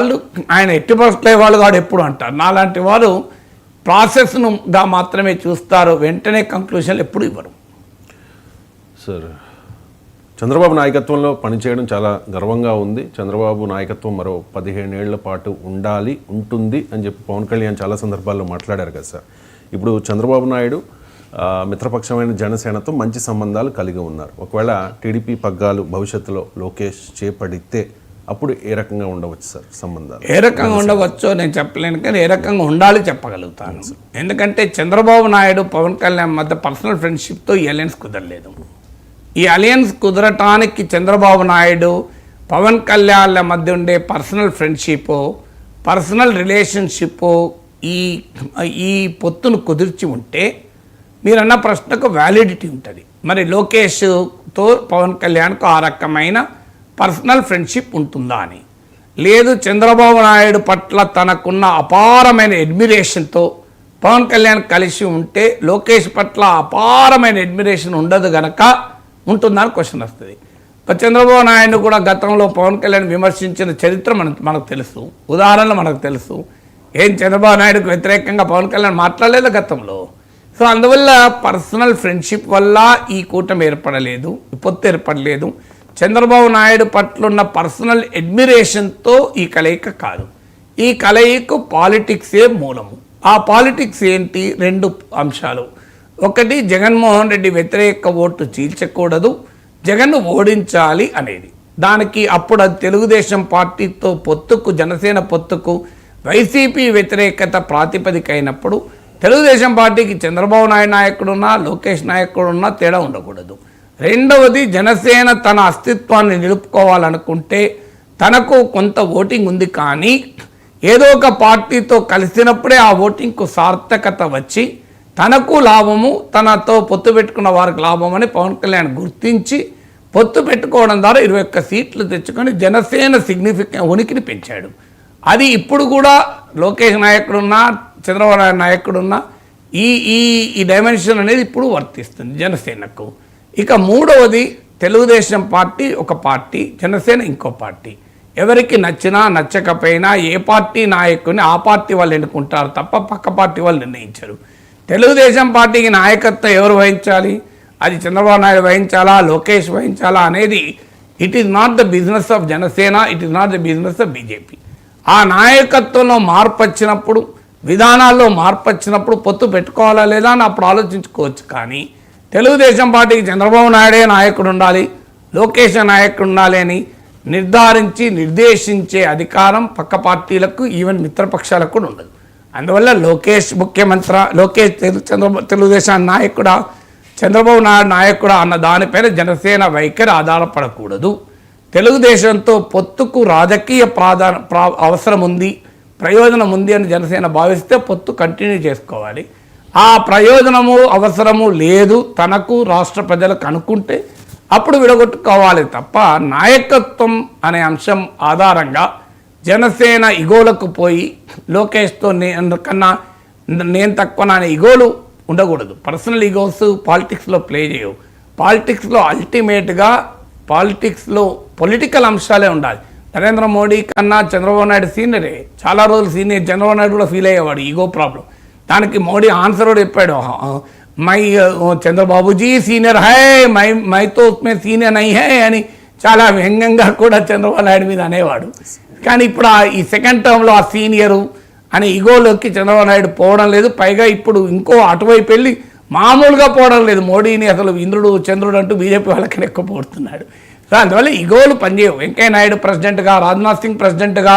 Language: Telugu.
వాళ్ళు ఆయన ఎట్టి పరిస్థితుల్లో వాళ్ళు కాదు ఎప్పుడు అంటారు. నాలాంటి వారు ప్రాసెస్నుగా మాత్రమే చూస్తారు, వెంటనే కంక్లూజన్లు ఎప్పుడు ఇవ్వరు. సార్, చంద్రబాబు నాయకత్వంలో పనిచేయడం చాలా గర్వంగా ఉంది. చంద్రబాబు నాయకత్వం మరో 15 ఏళ్ల పాటు ఉంటుంది అని చెప్పి పవన్ కళ్యాణ్ చాలా సందర్భాల్లో మాట్లాడారు కదా సార్. ఇప్పుడు చంద్రబాబు నాయుడు మిత్రపక్షమైన జనసేనతో మంచి సంబంధాలు కలిగి ఉన్నారు. ఒకవేళ టీడీపీ పగ్గాలు భవిష్యత్తులో లోకేష్ చేపడితే అప్పుడు ఏ రకంగా ఉండవచ్చు సార్ సంబంధాలు? ఏ రకంగా ఉండవచ్చో నేను చెప్పలేను, కానీ ఏ రకంగా ఉండాలి చెప్పగలుగుతాను. ఎందుకంటే చంద్రబాబు నాయుడు పవన్ కళ్యాణ్ మధ్య పర్సనల్ ఫ్రెండ్షిప్తో ఈ అలయన్స్ కుదరలేదు. ఈ అలయన్స్ కుదరటానికి చంద్రబాబు నాయుడు పవన్ కళ్యాణ్ల మధ్య ఉండే పర్సనల్ ఫ్రెండ్షిప్, పర్సనల్ రిలేషన్షిప్ ఈ పొత్తును కుదిర్చి ఉంటే మీరన్న ప్రశ్నకు వ్యాలిడిటీ ఉంటుంది. మరి లోకేష్తో పవన్ కళ్యాణ్కు ఆ రకమైన పర్సనల్ ఫ్రెండ్షిప్ ఉంటుందా అని. లేదు, చంద్రబాబు నాయుడు పట్ల తనకున్న అపారమైన అడ్మిరేషన్తో పవన్ కళ్యాణ్ కలిసి ఉంటే లోకేష్ పట్ల అపారమైన అడ్మిరేషన్ ఉండదు గనక ఉంటుందని క్వశ్చన్ వస్తుంది. చంద్రబాబు నాయుడు కూడా గతంలో పవన్ కళ్యాణ్ విమర్శించిన చరిత్ర మనకు తెలుసు, ఉదాహరణలు మనకు తెలుసు. ఏం చంద్రబాబు నాయుడుకు వ్యతిరేకంగా పవన్ కళ్యాణ్ మాట్లాడలేదు గతంలో. సో అందువల్ల పర్సనల్ ఫ్రెండ్షిప్ వల్ల ఈ కూటమి ఏర్పడలేదు, ఈ పొత్తు ఏర్పడలేదు. చంద్రబాబు నాయుడు పట్ల ఉన్న పర్సనల్ అడ్మిరేషన్తో ఈ కలయిక కాదు. ఈ కలయిక పాలిటిక్సే మూలము. ఆ పాలిటిక్స్ ఏంటి? 2 అంశాలు. ఒకటి, జగన్మోహన్ రెడ్డి వ్యతిరేక ఓటు చీల్చకూడదు, జగన్ను ఓడించాలి అనేది. దానికి అప్పుడు అది తెలుగుదేశం పార్టీతో పొత్తుకు, జనసేన పొత్తుకు వైసీపీ వ్యతిరేకత ప్రాతిపదిక అయినప్పుడు తెలుగుదేశం పార్టీకి చంద్రబాబు నాయుడు నాయకుడున్నా లోకేష్ నాయకుడున్నా తేడా ఉండకూడదు. రెండవది, జనసేన తన అస్తిత్వాన్ని నిలుపుకోవాలనుకుంటే తనకు కొంత ఓటింగ్ ఉంది, కానీ ఏదో ఒక పార్టీతో కలిసినప్పుడే ఆ ఓటింగ్కు సార్థకత వచ్చి తనకు లాభము, తనతో పొత్తు పెట్టుకున్న వారికి లాభం అని పవన్ కళ్యాణ్ గుర్తించి పొత్తు పెట్టుకోవడం ద్వారా 21 సీట్లు తెచ్చుకొని జనసేన సిగ్నిఫికెంట్ ఉనికిని పెంచాడు. అది ఇప్పుడు కూడా లోకేష్ నాయకుడున్నా చంద్రబాబు నాయుడు నాయకుడున్నా ఈ డైమెన్షన్ అనేది ఇప్పుడు వర్తిస్తుంది జనసేనకు. ఇక మూడవది, తెలుగుదేశం పార్టీ ఒక పార్టీ, జనసేన ఇంకో పార్టీ. ఎవరికి నచ్చినా నచ్చకపోయినా ఏ పార్టీ నాయకుని ఆ పార్టీ వాళ్ళు ఎన్నుకుంటారు తప్ప పక్క పార్టీ వాళ్ళు నిర్ణయించరు. తెలుగుదేశం పార్టీకి నాయకత్వం ఎవరు వహించాలి, అది చంద్రబాబు నాయుడు వహించాలా లోకేష్ వహించాలా అనేది it is not the business of Janasena, it is not the business of BJP. ఆ నాయకత్వంలో మార్పు వచ్చినప్పుడు, విధానాల్లో మార్పు వచ్చినప్పుడు పొత్తు పెట్టుకోవాలా లేదా అని అప్పుడు ఆలోచించుకోవచ్చు. కానీ తెలుగుదేశం పార్టీకి చంద్రబాబు నాయుడే నాయకుడు ఉండాలి, లోకేష్ నాయకుడు ఉండాలి అని నిర్దేశించే అధికారం పక్క పార్టీలకు, ఈవెన్ మిత్రపక్షాలకు కూడా ఉండదు. అందువల్ల లోకేష్ తెలుగుదేశం నాయకుడా, చంద్రబాబు నాయుడు నాయకుడా అన్న దానిపైన జనసేన వైఖరి ఆధారపడకూడదు. తెలుగుదేశంతో పొత్తుకు రాజకీయ అవసరం ఉంది, ప్రయోజనం ఉంది అని జనసేన భావిస్తే పొత్తు కంటిన్యూ చేసుకోవాలి. ఆ ప్రయోజనము అవసరము లేదు తనకు రాష్ట్ర ప్రజలకు అనుకుంటే అప్పుడు విడగొట్టుకోవాలి తప్ప నాయకత్వం అనే అంశం ఆధారంగా జనసేన ఇగోలకు పోయి లోకేష్తో కన్నా నేను తక్కువ అనే ఇగోలు ఉండకూడదు. పర్సనల్ ఇగోస్ పాలిటిక్స్లో ప్లే చేయవు. పాలిటిక్స్లో అల్టిమేట్గా పొలిటికల్ అంశాలే ఉండాలి. నరేంద్ర మోడీ కన్నా చంద్రబాబు నాయుడు సీనియరే, చాలా రోజులు సీనియర్. చంద్రబాబు నాయుడు కూడా ఫీల్ అయ్యేవాడు ఈగో ప్రాబ్లం. దానికి మోడీ ఆన్సర్ కూడా చెప్పాడు, మై చంద్రబాబుజీ సీనియర్ హై, మైతో ఉస్మే సీనియర్ నై హై అని చాలా వ్యంగ్యంగా కూడా చంద్రబాబు నాయుడు మీద అనేవాడు. కానీ ఇప్పుడు ఈ సెకండ్ టర్మ్లో ఆ సీనియరు అనే ఈగోలోకి చంద్రబాబు నాయుడు పోవడం లేదు. పైగా ఇప్పుడు ఇంకో అటువైపు వెళ్ళి మామూలుగా పోవడం లేదు. మోడీని అసలు ఇంద్రుడు చంద్రుడు అంటూ బీజేపీ వాళ్ళకని ఎక్కువ పోతున్నాడు. సో అందువల్ల ఈగోలు పనిచేయవు. వెంకయ్య నాయుడు ప్రెసిడెంట్గా, రాజ్నాథ్ సింగ్ ప్రెసిడెంట్గా,